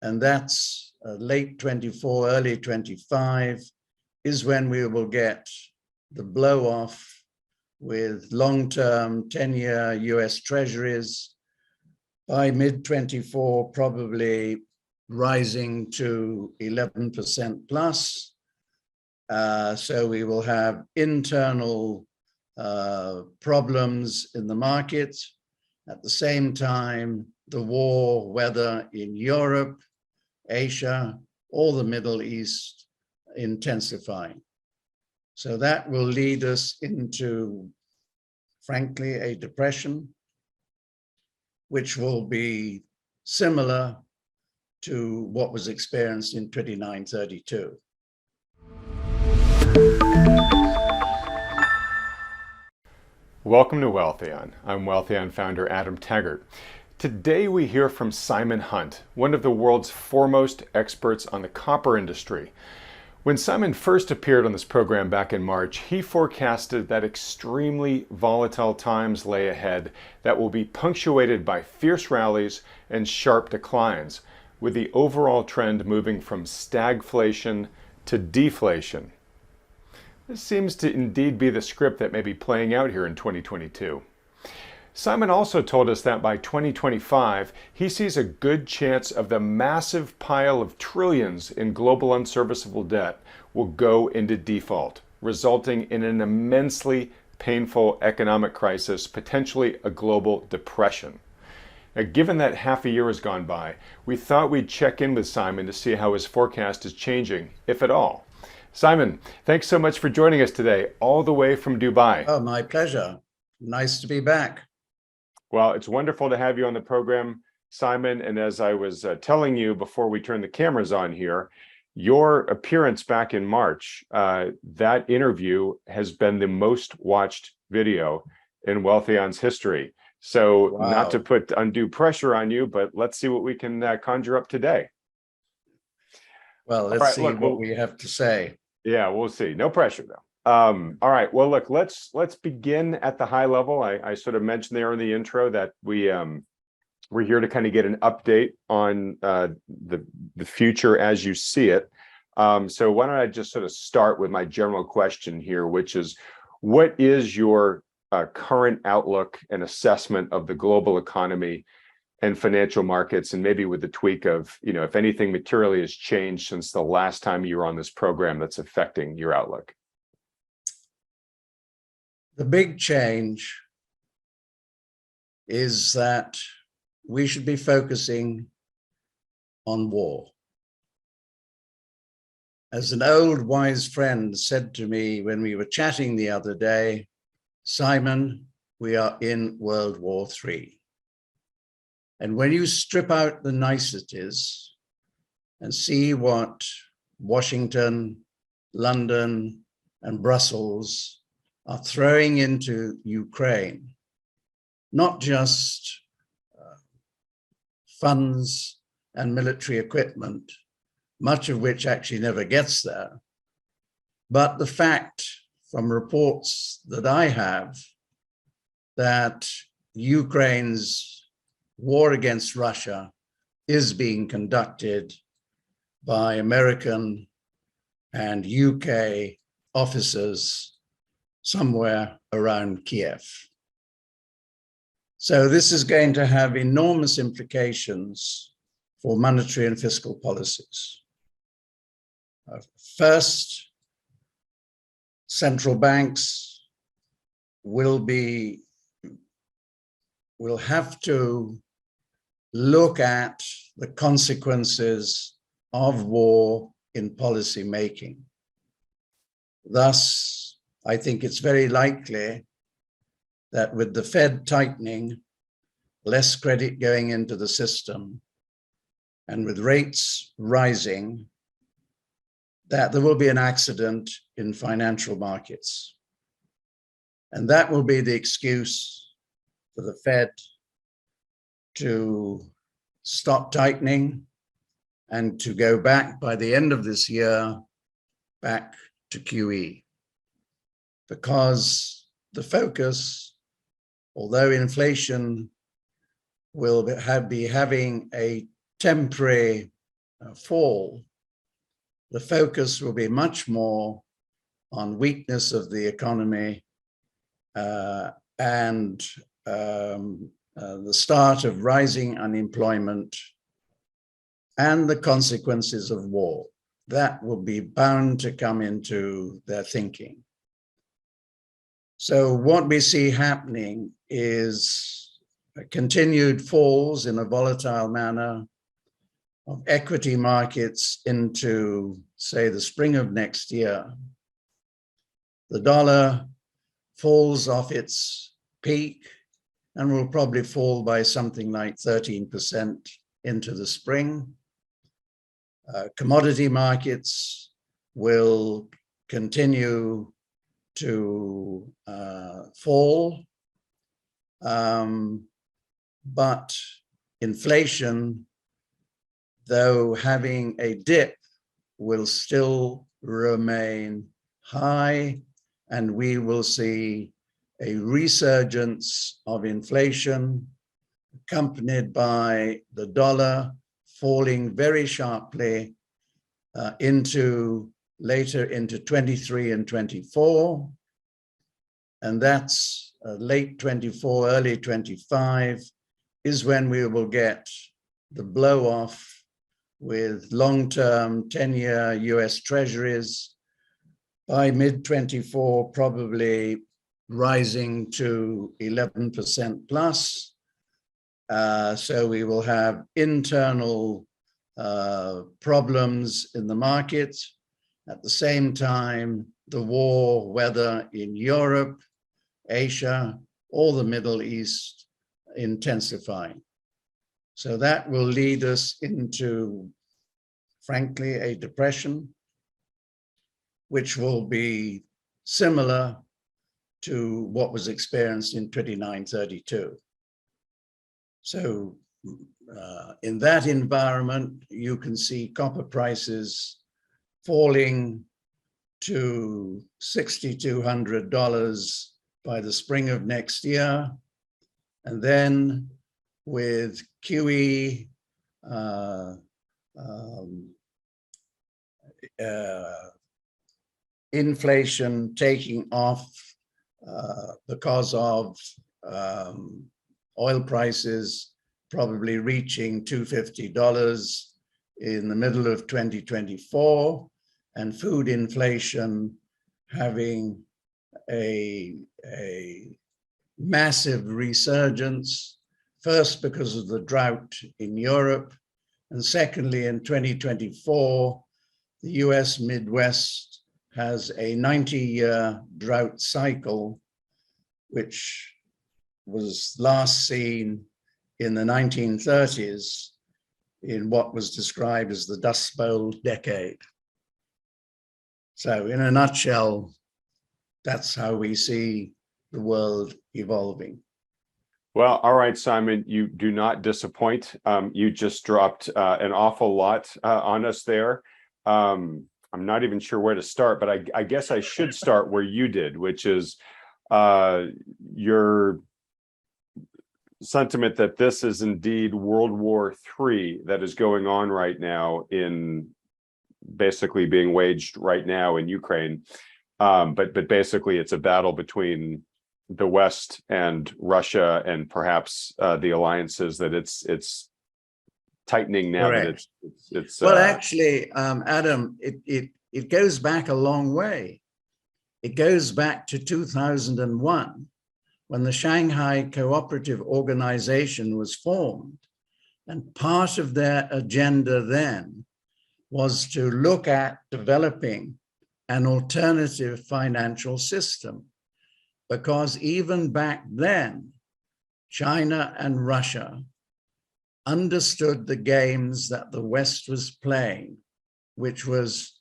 and that's late 24, early 25, is when we will get the blow off with long-term 10-year US Treasuries by mid-24, probably rising to 11% plus. So we will have internal problems in the market. At the same time, the war, whether in Europe, Asia, or the Middle East, intensifying. So that will lead us into, frankly, a depression, which will be similar to what was experienced in 29-32. Welcome to Wealthion. I'm Wealthion founder Adam Taggart. Today we hear from Simon Hunt, one of the world's foremost experts on the copper industry. When Simon first appeared on this program back in March, he forecasted that extremely volatile times lay ahead that will be punctuated by fierce rallies and sharp declines, with the overall trend moving from stagflation to deflation. This seems to indeed be the script that may be playing out here in 2022. Simon also told us that by 2025, he sees a good chance of the massive pile of trillions in global unserviceable debt will go into default, resulting in an immensely painful economic crisis, potentially a global depression. Now, given that half a year has gone by, we thought we'd check in with Simon to see how his forecast is changing, if at all. Simon, thanks so much for joining us today, all the way from Dubai. Oh, my pleasure. Nice to be back. Well, it's wonderful to have you on the program, Simon. And as I was telling you before we turn the cameras on here, your appearance back in March, that interview has been the most watched video in Wealthion's history. So Wow. Not to put undue pressure on you, but let's see what we can conjure up today. Well, let's see what we have to say. Yeah, we'll see. No pressure though. All right. Well, look, let's begin at the high level. I sort of mentioned there in the intro that we're here to kind of get an update on the future as you see it. So why don't I just sort of start with my general question here, which is, what is your current outlook and assessment of the global economy and financial markets, and maybe with the tweak of, if anything materially has changed since the last time you were on this program that's affecting your outlook? The big change is that we should be focusing on war. As an old wise friend said to me when we were chatting the other day, Simon, we are in World War III. And when you strip out the niceties and see what Washington, London, and Brussels are throwing into Ukraine, not just funds and military equipment, much of which actually never gets there, but the fact from reports that I have that Ukraine's war against Russia is being conducted by American and UK officers somewhere around Kiev. So this is going to have enormous implications for monetary and fiscal policies. First, central banks will have to look at the consequences of war in policy making. Thus, I think it's very likely that with the Fed tightening, less credit going into the system, and with rates rising, that there will be an accident in financial markets. And that will be the excuse for the Fed to stop tightening and to go back by the end of this year, back to QE. Because the focus, although inflation will be having a temporary fall, the focus will be much more on weakness of the economy and the start of rising unemployment and the consequences of war. That will be bound to come into their thinking. So what we see happening is continued falls in a volatile manner of equity markets into, say, the spring of next year. The dollar falls off its peak and will probably fall by something like 13% into the spring. Commodity markets will continue to fall, but inflation, though having a dip, will still remain high, and we will see a resurgence of inflation accompanied by the dollar falling very sharply later into 23 and 24. And that's late 24, early 25 is when we will get the blow off with long-term 10-year US treasuries by mid-24, probably rising to 11% plus. So we will have internal problems in the market. At the same time, the war, whether in Europe, Asia, or the Middle East, intensifying. So that will lead us into, frankly, a depression, which will be similar to what was experienced in 29-32. So in that environment, you can see copper prices falling to $6,200 by the spring of next year. And then with QE inflation taking off because of oil prices probably reaching $250 in the middle of 2024, and food inflation having a massive resurgence, first because of the drought in Europe, and secondly, in 2024, the US Midwest has a 90-year drought cycle, which was last seen in the 1930s in what was described as the Dust Bowl decade. So in a nutshell, that's how we see the world evolving. Well, all right, Simon, you do not disappoint. You just dropped an awful lot on us there. I'm not even sure where to start, but I guess I should start where you did, which is your sentiment that this is indeed World War III that is going on right now, in basically being waged right now in Ukraine. But basically it's a battle between the West and Russia, and perhaps the alliances that it's tightening now. Correct. That it's well, actually, Adam, it goes back a long way. It goes back to 2001, when the Shanghai Cooperative Organization was formed. And part of their agenda then was to look at developing an alternative financial system. Because even back then, China and Russia understood the games that the West was playing, which was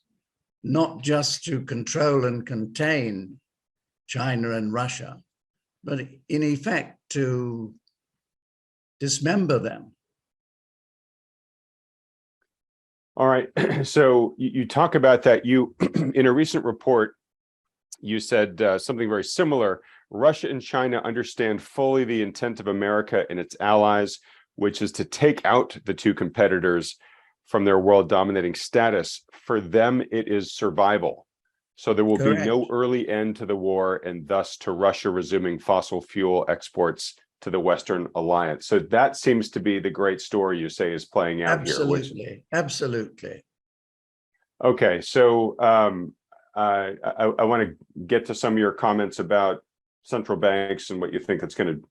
not just to control and contain China and Russia, but in effect to dismember them. All right. So you talk about that. You, in a recent report, you said something very similar. Russia and China understand fully the intent of America and its allies, which is to take out the two competitors from their world dominating status. For them, it is survival. So there will be Correct. no early end to the war, and thus to Russia resuming fossil fuel exports to the Western alliance. So that seems to be the great story you say is playing out here. Absolutely, absolutely. Okay, so I want to get to some of your comments about central banks and what you think it's going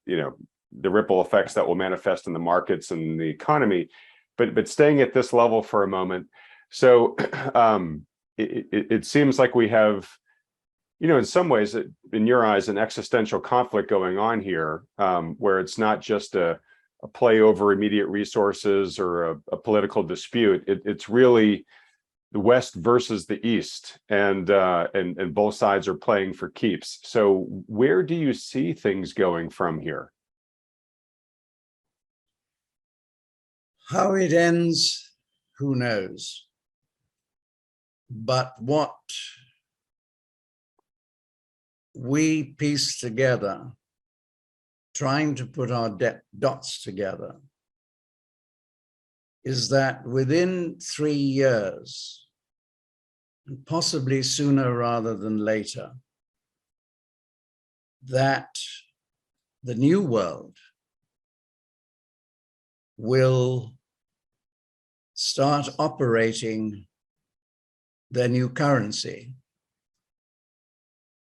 to, the ripple effects that will manifest in the markets and the economy. But staying at this level for a moment, so it seems like we have, in some ways, in your eyes, an existential conflict going on here, where it's not just a play over immediate resources or a political dispute. It's really the West versus the East, and both sides are playing for keeps. So where do you see things going from here? How it ends, who knows? But what we piece together, trying to put our dots together, is that within 3 years, and possibly sooner rather than later, that the new world will start operating their new currency,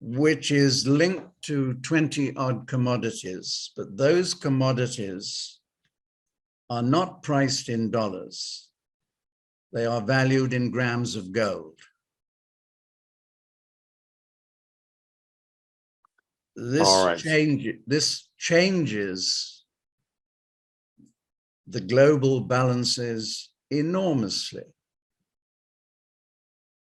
which is linked to 20-odd commodities, but those commodities are not priced in dollars. They are valued in grams of gold. This changes the global balances enormously.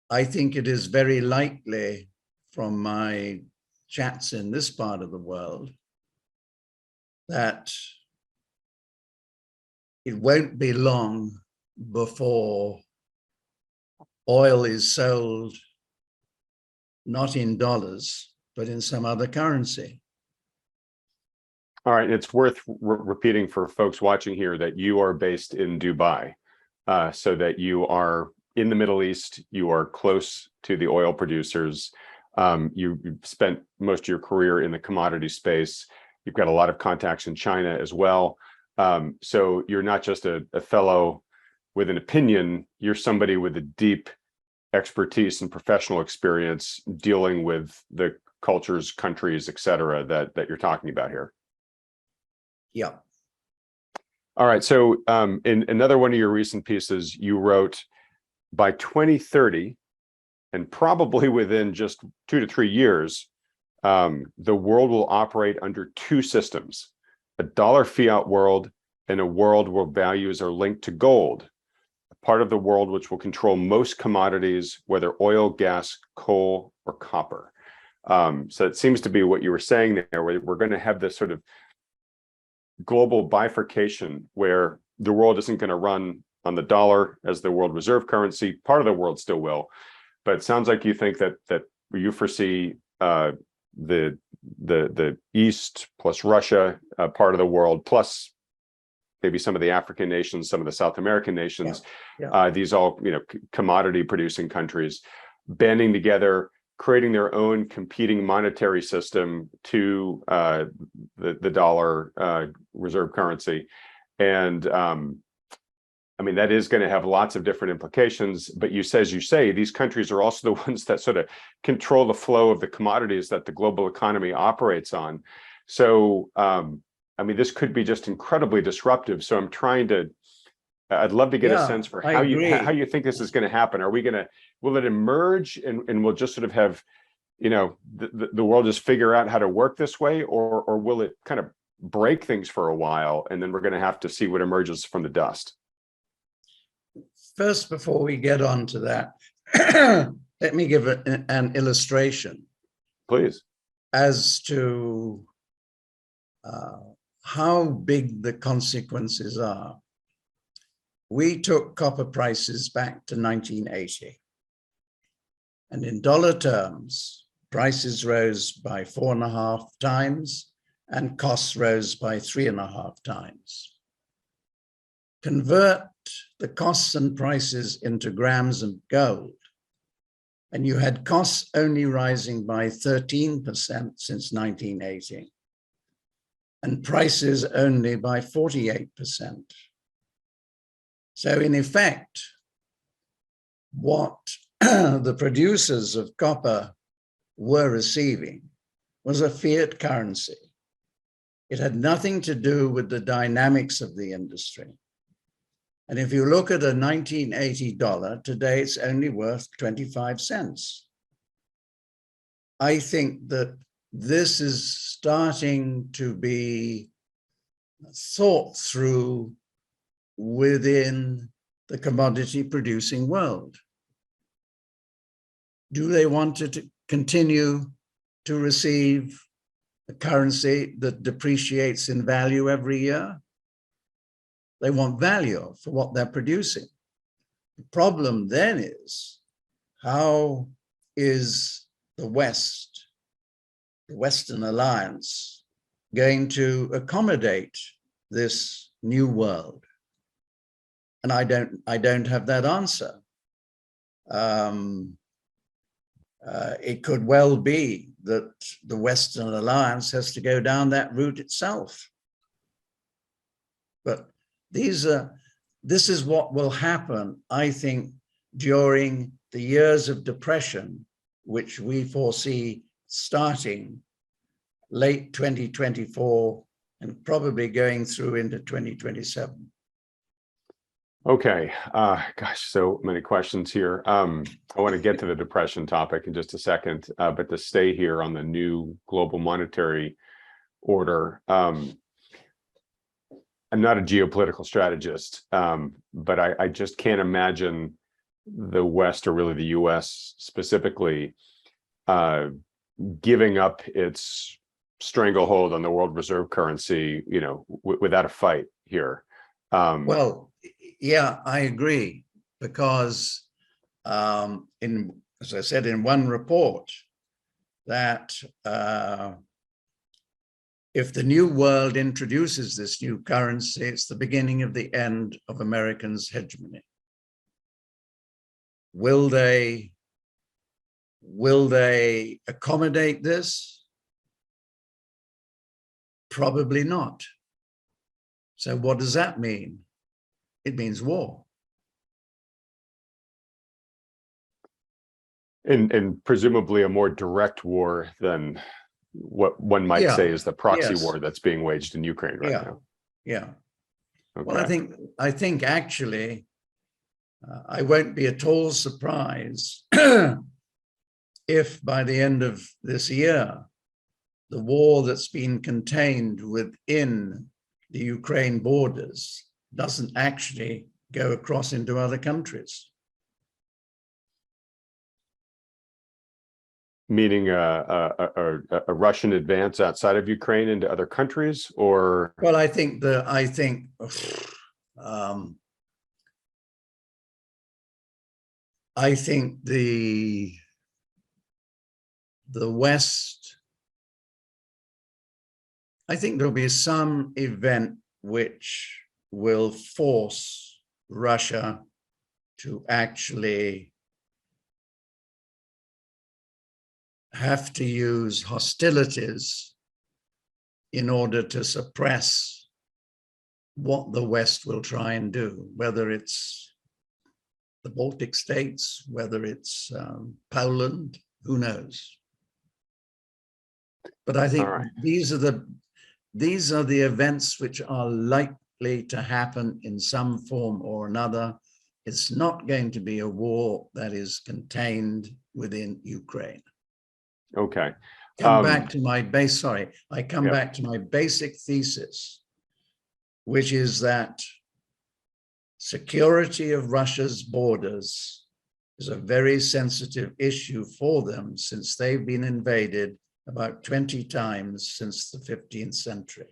I think it is very likely, from my chats in this part of the world, that it won't be long before oil is sold not in dollars, but in some other currency. All right, it's worth repeating for folks watching here that you are based in Dubai, so that you are in the Middle East, you are close to the oil producers. You've spent most of your career in the commodity space. You've got a lot of contacts in China as well. So you're not just a fellow with an opinion, you're somebody with a deep expertise and professional experience dealing with the cultures, countries, et cetera, that you're talking about here. Yeah. All right. So in another one of your recent pieces, you wrote, by 2030, and probably within just 2 to 3 years, the world will operate under two systems: a dollar fiat world and a world where values are linked to gold, a part of the world which will control most commodities, whether oil, gas, coal, or copper. So it seems to be what you were saying there, where we're going to have this sort of global bifurcation where the world isn't going to run on the dollar as the world reserve currency. Part of the world still will, but it sounds like you think that you foresee the East plus Russia part of the world, plus maybe some of the African nations, some of the South American nations, these all commodity producing countries, banding together, creating their own competing monetary system to the dollar reserve currency. And I mean, that is going to have lots of different implications, but as you say, these countries are also the ones that sort of control the flow of the commodities that the global economy operates on. So, I mean, this could be just incredibly disruptive. So I'd love to get a sense for how you think this is going to happen. Will it emerge and we'll just sort of have, the world just figure out how to work this way, or will it kind of break things for a while and then we're going to have to see what emerges from the dust? First, before we get on to that, let me give an illustration. Please. As to how big the consequences are. We took copper prices back to 1980. And in dollar terms, prices rose by 4.5 times and costs rose by 3.5 times. convert the costs and prices into grams of gold, and you had costs only rising by 13% since 1980, and prices only by 48%. So in effect, what the producers of copper were receiving was a fiat currency. It had nothing to do with the dynamics of the industry. And if you look at a 1980 dollar, today it's only worth 25 cents. I think that this is starting to be thought through within the commodity producing world. Do they want to continue to receive a currency that depreciates in value every year? They want value for what they're producing. The problem then is, how is the West, the Western Alliance, going to accommodate this new world? And I don't have that answer. It could well be that the Western Alliance has to go down that route itself. But this is what will happen, I think, during the years of depression, which we foresee starting late 2024 and probably going through into 2027. Okay, gosh, so many questions here. I want to get to the depression topic in just a second, but to stay here on the new global monetary order. I'm not a geopolitical strategist, but I just can't imagine the West, or really the US specifically, giving up its stranglehold on the world reserve currency, without a fight here. Well, yeah, I agree, because as I said in one report, that if the new world introduces this new currency, it's the beginning of the end of Americans' hegemony. Will they accommodate this? Probably not. So what does that mean? It means war. And presumably a more direct war than what one might say is the proxy war that's being waged in Ukraine right now. Yeah. Okay. Well, I think actually, I won't be at all surprised if by the end of this year, the war that's been contained within the Ukraine borders doesn't actually go across into other countries. Meaning a Russian advance outside of Ukraine into other countries, or? Well, I think the West, I think there'll be some event which will force Russia to actually have to use hostilities in order to suppress what the West will try and do, whether it's the Baltic states, whether it's Poland, who knows? But I think these are the events which are likely to happen in some form or another. It's not going to be a war that is contained within Ukraine. Okay. Back to my back to my basic thesis, which is that security of Russia's borders is a very sensitive issue for them, since they've been invaded about 20 times since the 15th century.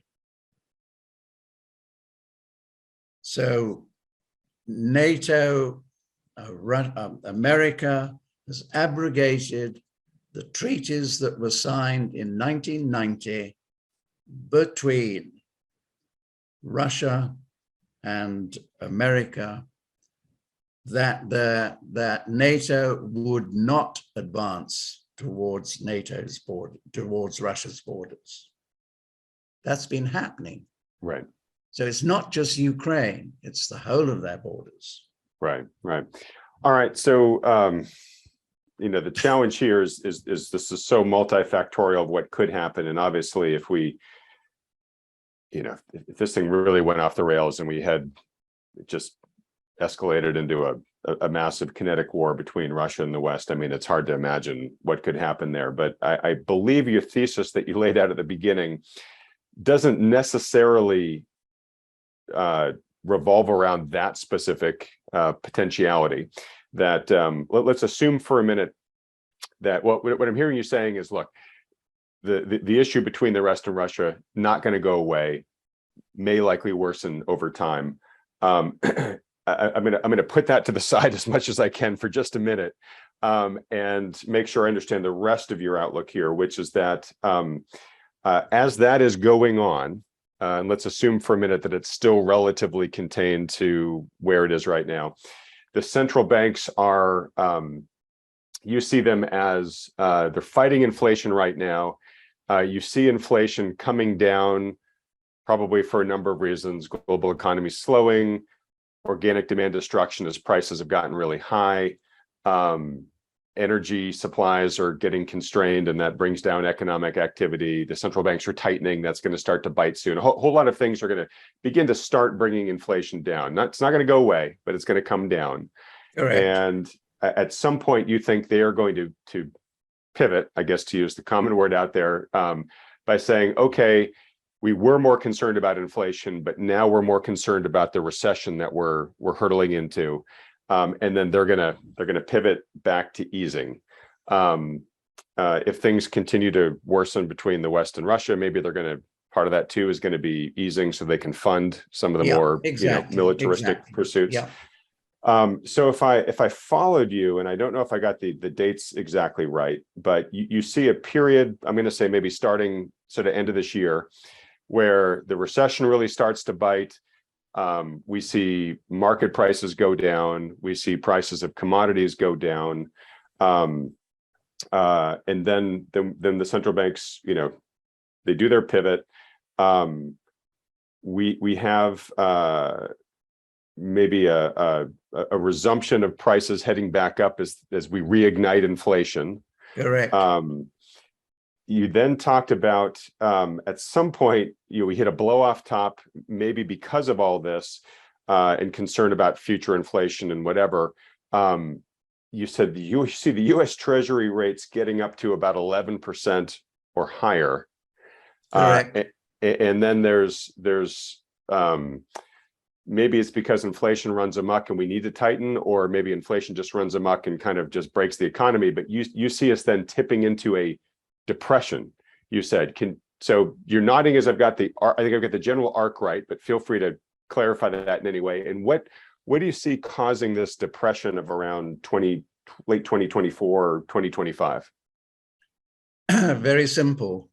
So NATO, America has abrogated the treaties that were signed in 1990 between Russia and America that NATO would not advance towards NATO's border, towards Russia's borders. That's been happening. Right. So it's not just Ukraine, it's the whole of their borders. Right. All right. So, the challenge here is this is so multifactorial of what could happen. And obviously, if we, if this thing really went off the rails and we had just escalated into a massive kinetic war between Russia and the West, I mean, it's hard to imagine what could happen there. But I believe your thesis that you laid out at the beginning doesn't necessarily revolve around that specific potentiality. That let's assume for a minute that what I'm hearing you saying is, look, the issue between the West and Russia not going to go away, may likely worsen over time. I'm going to put that to the side as much as I can for just a minute, and make sure I understand the rest of your outlook here, which is that as that is going on, and let's assume for a minute that it's still relatively contained to where it is right now, the central banks are, you see them as they're fighting inflation right now. You see inflation coming down probably for a number of reasons. Global economy slowing, organic demand destruction as prices have gotten really high. Energy supplies are getting constrained, and that brings down economic activity. The central banks are tightening. That's going to start to bite soon. A whole lot of things are going to begin to start bringing inflation down. It's not going to go away, but it's going to come down. Correct. And at some point, you think they are going to pivot, I guess, to use the common word out there, by saying, okay, we were more concerned about inflation, but now we're more concerned about the recession that we're hurtling into. And then they're gonna pivot back to easing. If things continue to worsen between the West and Russia, maybe they're going to, part of that too is going to be easing so they can fund some of the more militaristic pursuits. Yeah. So if I followed you, and I don't know if I got the dates exactly right, but you see a period, I'm going to say maybe starting sort of end of this year, where the recession really starts to bite. We see market prices go down. We see prices of commodities go down, and then the central banks, they do their pivot. We have maybe a resumption of prices heading back up as we reignite inflation. Correct. You then talked about at some point we hit a blow off top, maybe because of all this and concern about future inflation and whatever. You said you see the U.S. Treasury rates getting up to about 11% or higher. Correct. And then there's maybe it's because inflation runs amok and we need to tighten, or maybe inflation just runs amok and kind of just breaks the economy. But you see us then tipping into a depression, you said. So you're nodding as I think I've got the general arc right, but feel free to clarify that in any way. And what do you see causing this depression of around late 2024 or 2025? Very simple.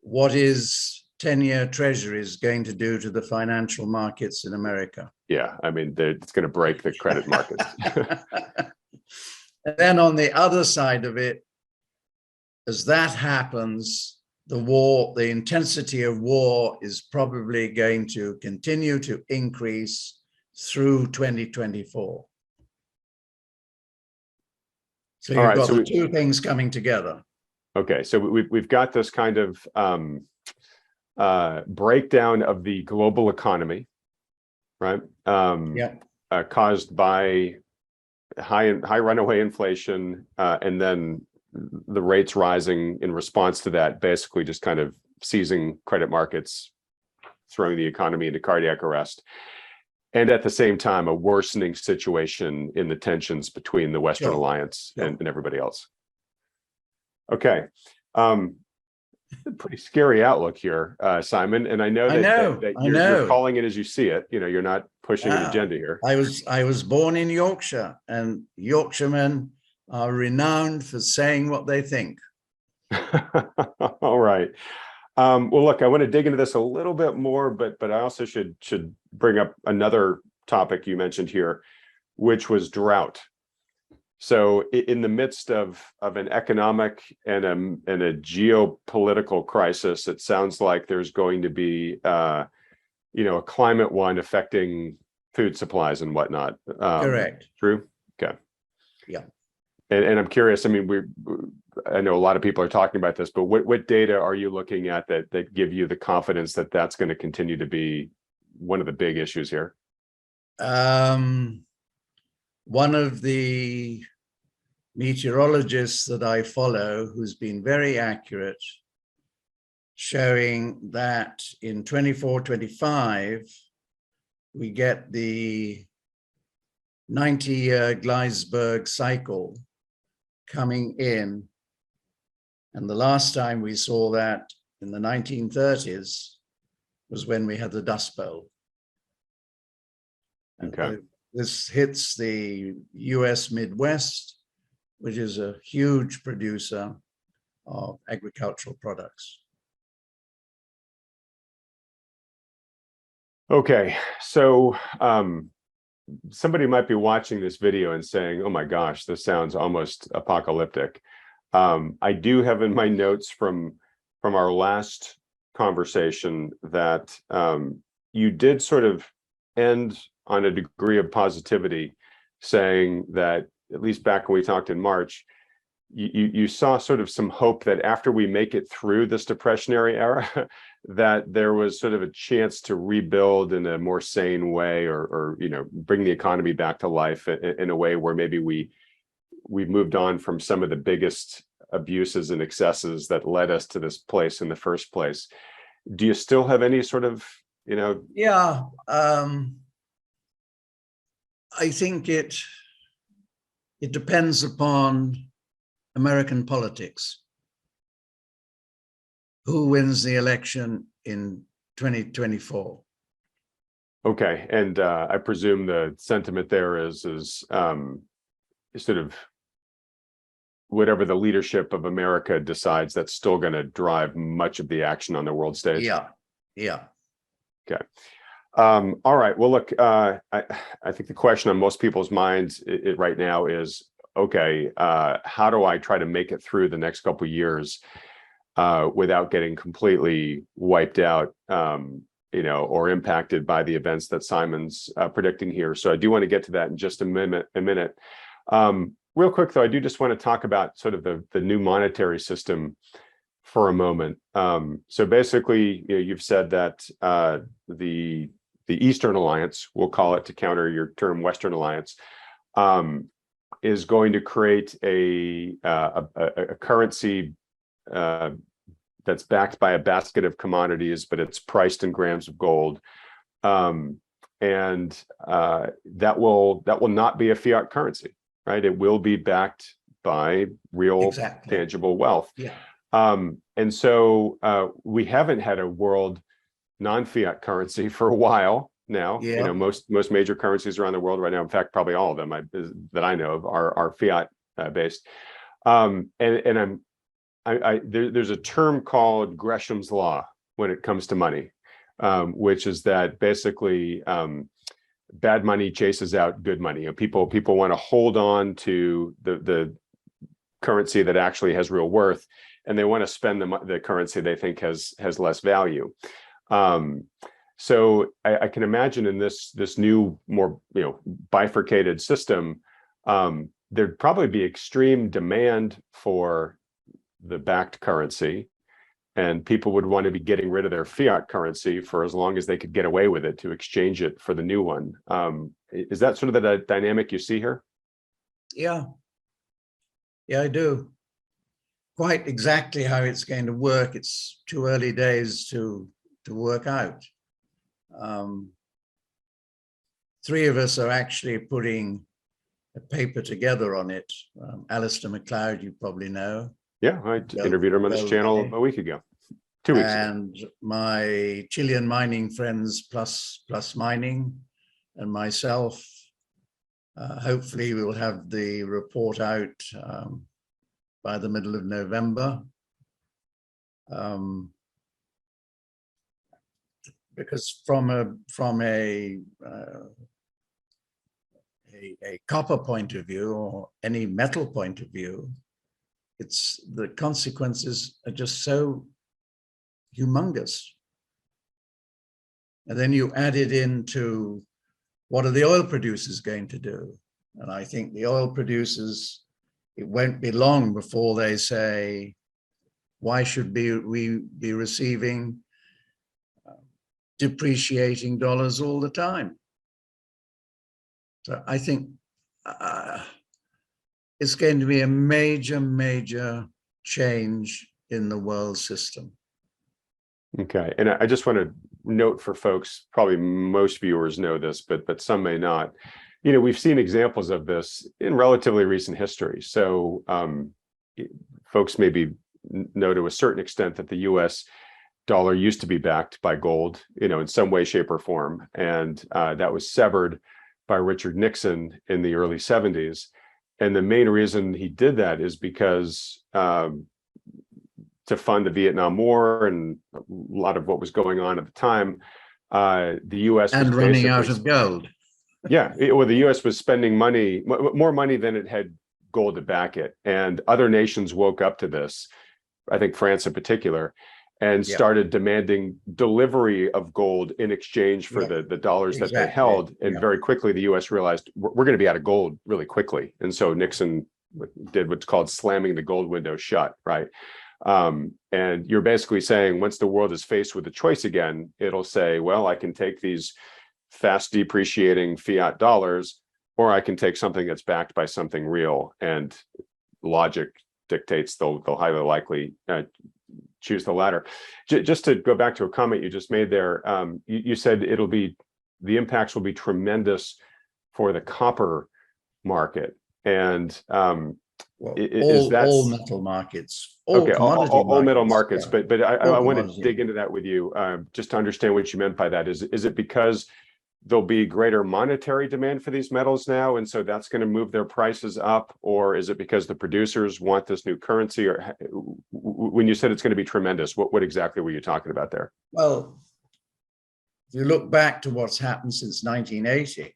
What is 10-year treasuries going to do to the financial markets in America? Yeah, I mean, it's going to break the credit markets. And then on the other side of it, as that happens, the intensity of war is probably going to continue to increase through 2024. So you've got the two things coming together. Okay, so we've got this kind of breakdown of the global economy, right? Caused by high runaway inflation, and then the rates rising in response to that, basically just kind of seizing credit markets, throwing the economy into cardiac arrest. And at the same time, a worsening situation in the tensions between the Western Alliance and everybody else. Okay. Pretty scary outlook here, Simon. And I know that you're calling it as you see it. You're not pushing an agenda here. I was born in Yorkshire, and Yorkshiremen are renowned for saying what they think. All right. Well, look, I want to dig into this a little bit more, but I also should bring up another topic you mentioned here, which was drought. So in the midst of an economic and a geopolitical crisis, it sounds like there's going to be a climate one affecting food supplies and whatnot. Correct. True. Okay. Yeah. And I'm curious. I mean, I know a lot of people are talking about this, but what data are you looking at that give you the confidence that that's going to continue to be one of the big issues here? One of the meteorologists that I follow, who's been very accurate, showing that in 24-25, we get the 90-year Gleisberg cycle coming in. And the last time we saw that in the 1930s was when we had the Dust Bowl. Okay. This hits the US Midwest, which is a huge producer of agricultural products. Okay, so somebody might be watching this video and saying, oh my gosh, this sounds almost apocalyptic. I do have in my notes from our last conversation that you did sort of end on a degree of positivity, saying that, at least back when we talked in March, you saw sort of some hope that after we make it through this depressionary era, that there was sort of a chance to rebuild in a more sane way, or bring the economy back to life in a way where maybe we've moved on from some of the biggest abuses and excesses that led us to this place in the first place. Do you still have any sort of, Yeah, I think it depends upon American politics. Who wins the election in 2024? Okay, and I presume the sentiment there is sort of whatever the leadership of America decides, that's still going to drive much of the action on the world stage. Yeah. Okay. All right. Well, look, I think the question on most people's minds right now is, okay, how do I try to make it through the next couple of years without getting completely wiped out, or impacted by the events that Simon's predicting here? So I do want to get to that in just a minute. Real quick, though, I do just want to talk about sort of the new monetary system for a moment. So basically, you've said that the Eastern Alliance, we'll call it to counter your term Western Alliance, is going to create a currency that's backed by a basket of commodities, but it's priced in grams of gold, and that will not be a fiat currency, right? It will be backed by real, tangible wealth. Yeah. And so we haven't had a world non-fiat currency for a while now. Yeah. Most major currencies around the world right now, in fact, probably all of them that I know of are fiat based. There's a term called Gresham's law when it comes to money, which is that basically bad money chases out good money. People want to hold on to the currency that actually has real worth, and they want to spend the currency they think has less value. So I can imagine in this new, more bifurcated system, there'd probably be extreme demand for the backed currency, and people would want to be getting rid of their fiat currency for as long as they could get away with it to exchange it for the new one. Is that sort of the dynamic you see here? Yeah, I do. Quite exactly how it's going to work, it's too early days to work out. Three of us are actually putting a paper together on it. Alistair McLeod, you probably know. Yeah, I interviewed him on this channel a week ago, 2 weeks ago. And my Chilean mining friends, plus mining, and myself, hopefully we will have the report out by the middle of November. because from a copper point of view or any metal point of view, it's the consequences are just so humongous. And then you add it into what are the oil producers going to do? And I think the oil producers, it won't be long before they say, why should we be receiving depreciating dollars all the time? So I think it's going to be a major, major change in the world system. Okay, and I just want to note for folks, probably most viewers know this, but some may not. You know, we've seen examples of this in relatively recent history. So folks maybe know to a certain extent that the U.S. dollar used to be backed by gold, you know, in some way, shape, or form, and that was severed by Richard Nixon in the early 70s. And the main reason he did that is because to fund the Vietnam War and a lot of what was going on at the time, the U.S. and running out of gold. Yeah, well, the U.S. was spending money, more money than it had gold to back it, and other nations woke up to this. I think France in particular, and started demanding delivery of gold in exchange for the dollars that they held. And very quickly, the U.S. realized we're going to be out of gold really quickly, and so Nixon did what's called slamming the gold window shut, right? And you're basically saying once the world is faced with a choice again, it'll say, well, I can take these fast depreciating fiat dollars, or I can take something that's backed by something real. And logic dictates they'll highly likely choose the latter. Just to go back to a comment you just made there, you said the impacts will be tremendous for the copper market. And all metal markets, all commodity all metal markets, yeah. but I want to dig into that with you just to understand what you meant by that. Is it because there'll be greater monetary demand for these metals now, and so that's going to move their prices up, or is it because the producers want this new currency? Or when you said it's going to be tremendous, what exactly were you talking about there? Well, if you look back to what's happened since 1980,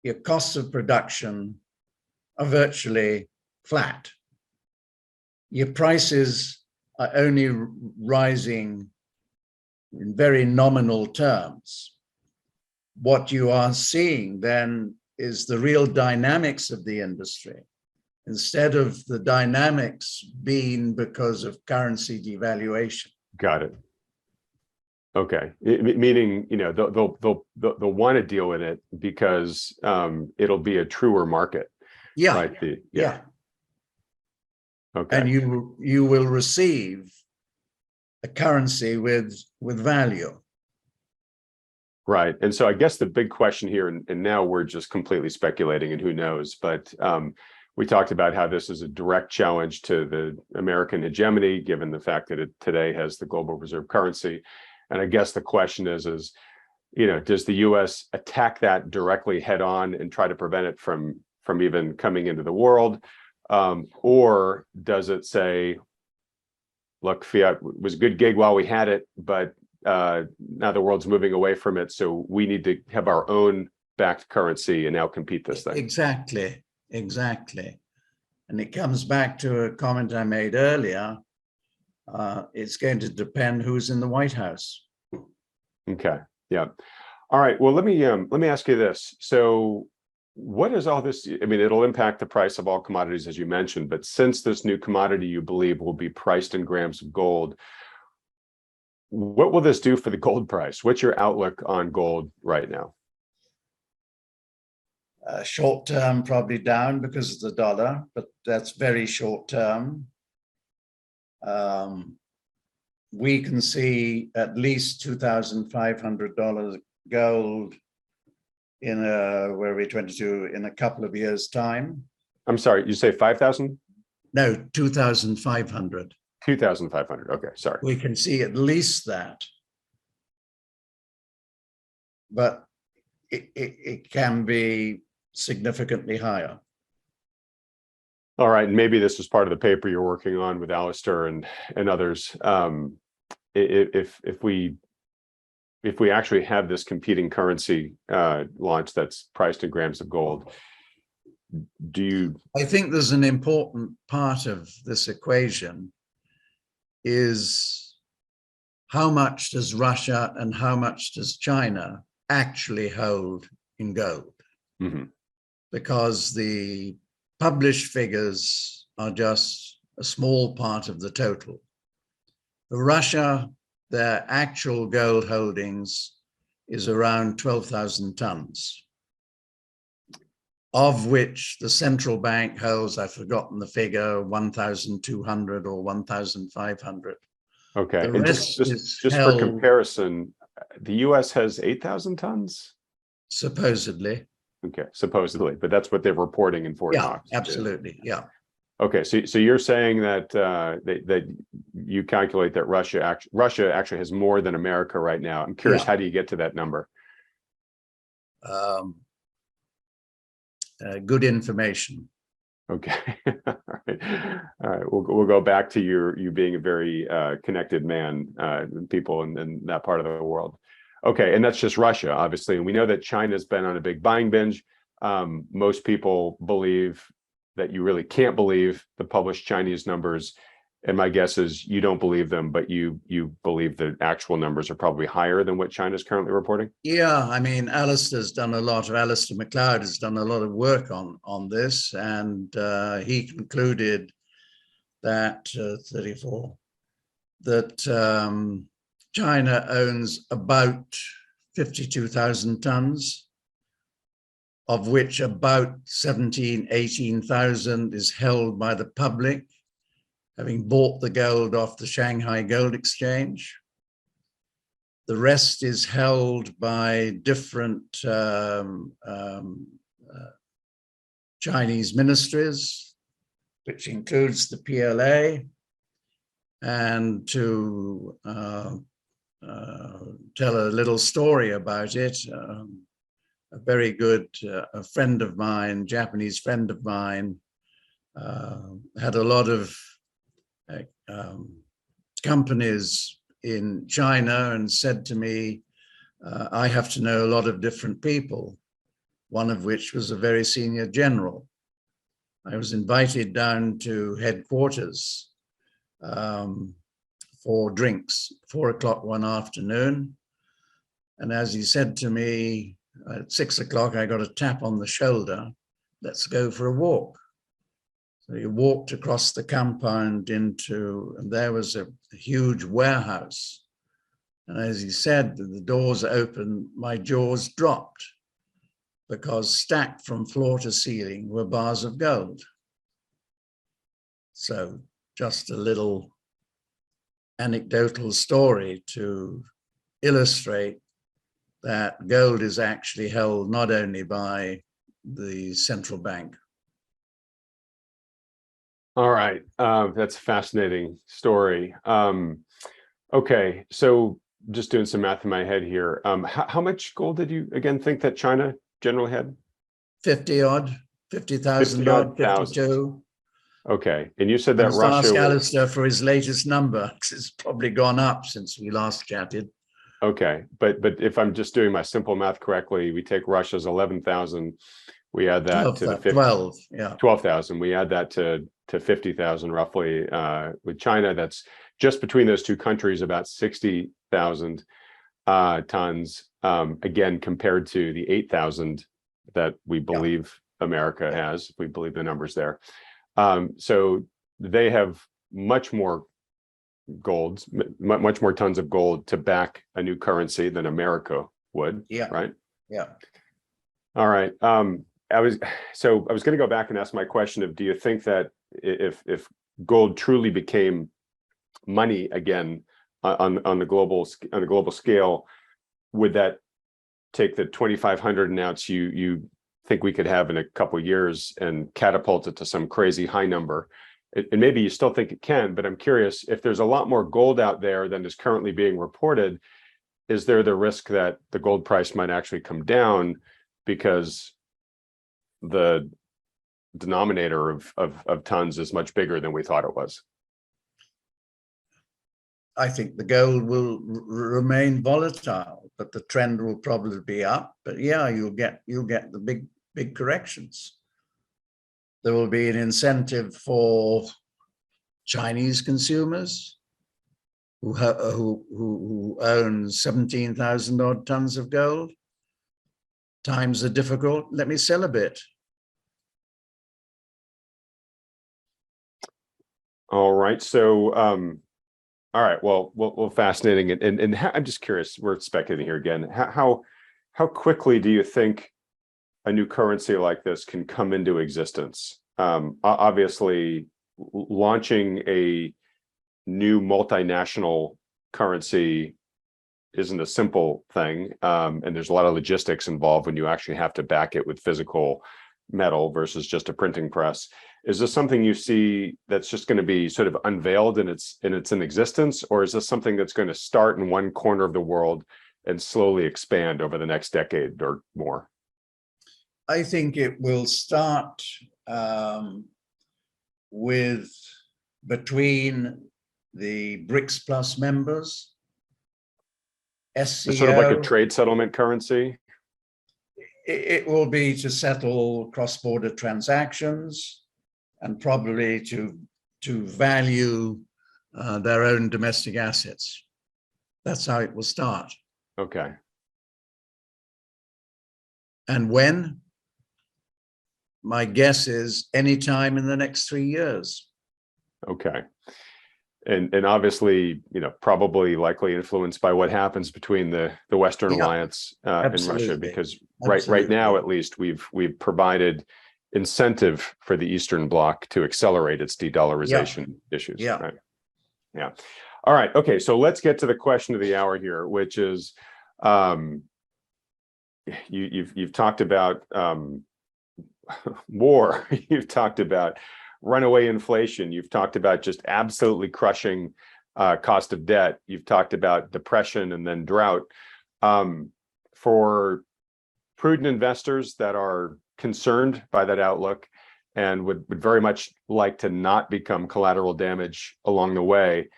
your costs of production are virtually flat. Your prices are only rising in very nominal terms. What you are seeing then is the real dynamics of the industry, instead of the dynamics being because of currency devaluation. Got it. Okay, meaning, you know, they'll want to deal with it because it'll be a truer market. Yeah. Right. Yeah. Okay. And you will receive a currency with value. Right. And so I guess the big question here, and now we're just completely speculating and who knows, but we talked about how this is a direct challenge to the American hegemony, given the fact that it today has the global reserve currency. And I guess the question is, you know, does the U.S. attack that directly head on and try to prevent it from even coming into the world? Or does it say, look, fiat was a good gig while we had it, but now the world's moving away from it, so we need to have our own backed currency and now compete this thing? Exactly. And it comes back to a comment I made earlier. It's going to depend who's in the White House. Okay. Yeah. All right. Well, let me ask you this. So what is all this? I mean, it'll impact the price of all commodities, as you mentioned, but since this new commodity you believe will be priced in grams of gold, what will this do for the gold price? What's your outlook on gold right now? Short term, probably down because of the dollar, but that's very short term. We can see at least $2,500 gold in a couple of years' time. I'm sorry, you say 5,000? No, 2,500. 2,500. Okay, sorry. We can see at least that, but it can be significantly higher. All right, and maybe this is part of the paper you're working on with Alistair and others. If we if we actually have this competing currency launch that's priced in grams of gold, do you? I think there's an important part of this equation is how much does Russia and how much does China actually hold in gold? Mm-hmm. Because the published figures are just a small part of the total. For Russia, their actual gold holdings is around 12,000 tons, of which the central bank holds, I've forgotten the figure, 1,200 or 1,500. Okay, The and rest just is for held, comparison, the U.S. has 8,000 tons. supposedly. Okay, supposedly, but that's what they're reporting in Fort Yeah, Knox. absolutely. Yeah. Okay, so you're saying that that you calculate that Russia actually has more than America right now. I'm curious, Yeah. how do you get to that number? Good information. Okay, all right. We'll go back to you being a very connected man, people in that part of the world. Okay, and that's just Russia, obviously, and we know that China's been on a big buying binge. Most people believe that you really can't believe the published Chinese numbers, and my guess is you don't believe them, but you believe the actual numbers are probably higher than what China's currently reporting. Yeah, I mean, Alistair McLeod has done a lot of work on this, and he concluded that 34 that China owns about 52,000 tons, of which about 18,000 is held by the public, having bought the gold off the Shanghai Gold Exchange. The rest is held by different Chinese ministries, which includes the PLA. And to tell a little story about it, a very good a friend of mine, Japanese friend of mine, had a lot of companies in China and said to me, I have to know a lot of different people, one of which was a very senior general. I was invited down to headquarters for drinks, 4 o'clock one afternoon. And as he said to me, at 6 o'clock, I got a tap on the shoulder, let's go for a walk. So he walked across the compound and there was a huge warehouse. And as he said, the doors opened, my jaws dropped, because stacked from floor to ceiling were bars of gold. So just a little anecdotal story to illustrate that gold is actually held not only by the central bank. All right, that's a fascinating story. Okay, so just doing some math in my head here. How much gold did you again think that China generally had? 50,000 odd, 52. Okay, and you said I that must Russia ask was, Alistair for his latest number, because it's probably gone up since we last chatted. okay, but if I'm just doing my simple math correctly, we take Russia's 11,000, we add that to the 12, yeah. 12,000, we add that to 50,000 roughly. With China, that's just between those two countries about 60,000 tons, again, compared to the 8,000 that we believe America has, if we believe the numbers there. So they have much more gold, much more tons of gold to back a new currency than America would, right? Yeah. All right. I was going to go back and ask my question of, do you think that if gold truly became money again on the global scale, would that take the 2,500 an ounce you think we could have in a couple of years and catapult it to some crazy high number? And maybe you still think it can, but I'm curious, if there's a lot more gold out there than is currently being reported, is there the risk that the gold price might actually come down because the denominator of tons is much bigger than we thought it was? I think the gold will remain volatile, but the trend will probably be up. But yeah, you'll get the big corrections. There will be an incentive for Chinese consumers who own 17,000 odd tons of gold. Times are difficult. Let me sell a bit. All right. So, all right. Well, fascinating. And I'm just curious. We're speculating here again. How quickly do you think a new currency like this can come into existence? Obviously, launching a new multinational currency isn't a simple thing, and there's a lot of logistics involved when you actually have to back it with physical metal versus just a printing press. Is this something you see that's just going to be sort of unveiled in its in existence, or is this something that's going to start in one corner of the world and slowly expand over the next decade or more? I think it will start with between the BRICS Plus members, SCO. It's sort of like a trade settlement currency. It will be to settle cross-border transactions and probably to value their own domestic assets. That's how it will start. Okay. And when? My guess is anytime in the next 3 years. Okay. And obviously, probably likely influenced by what happens between the Western Alliance and Russia, because right now, at least, we've provided incentive for the Eastern Bloc to accelerate its de-dollarization issues. Yeah. Right. Yeah. All right. Okay. So let's get to the question of the hour here, which is, you've talked about war. You've talked about runaway inflation. You've talked about just absolutely crushing cost of debt. You've talked about depression and then drought. For prudent investors that are concerned by that outlook and would very much like to not become collateral damage along the way,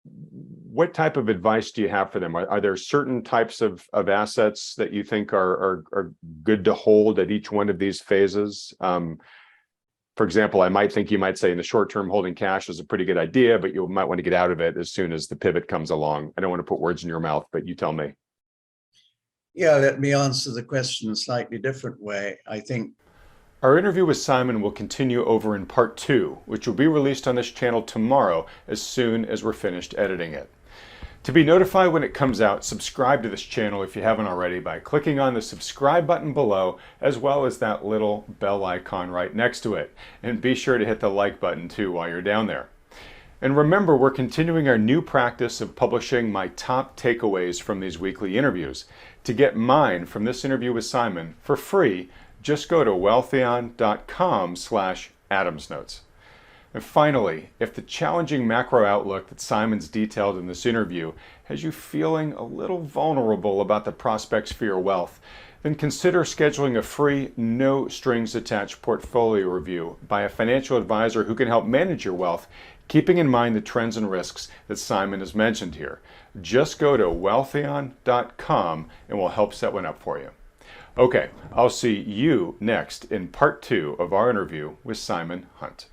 what type of advice do you have for them? Are there certain types of assets that you think are good to hold at each one of these phases? For example, I might think you might say in the short term, holding cash is a pretty good idea, but you might want to get out of it as soon as the pivot comes along. I don't want to put words in your mouth, but you tell me. Yeah, let me answer the question a slightly different way. I think our interview with Simon will continue over in part 2, which will be released on this channel tomorrow as soon as we're finished editing it. To be notified when it comes out, subscribe to this channel if you haven't already by clicking on the subscribe button below, as well as that little bell icon right next to it. And be sure to hit the like button too while you're down there. And remember, we're continuing our new practice of publishing my top takeaways from these weekly interviews. To get mine from this interview with Simon for free, just go to wealthion.com/AdamsNotes. And finally, if the challenging macro outlook that Simon's detailed in this interview has you feeling a little vulnerable about the prospects for your wealth, then consider scheduling a free, no strings attached portfolio review by a financial advisor who can help manage your wealth, keeping in mind the trends and risks that Simon has mentioned here. Just go to wealthion.com and we'll help set one up for you. Okay, I'll see you next in part 2 of our interview with Simon Hunt.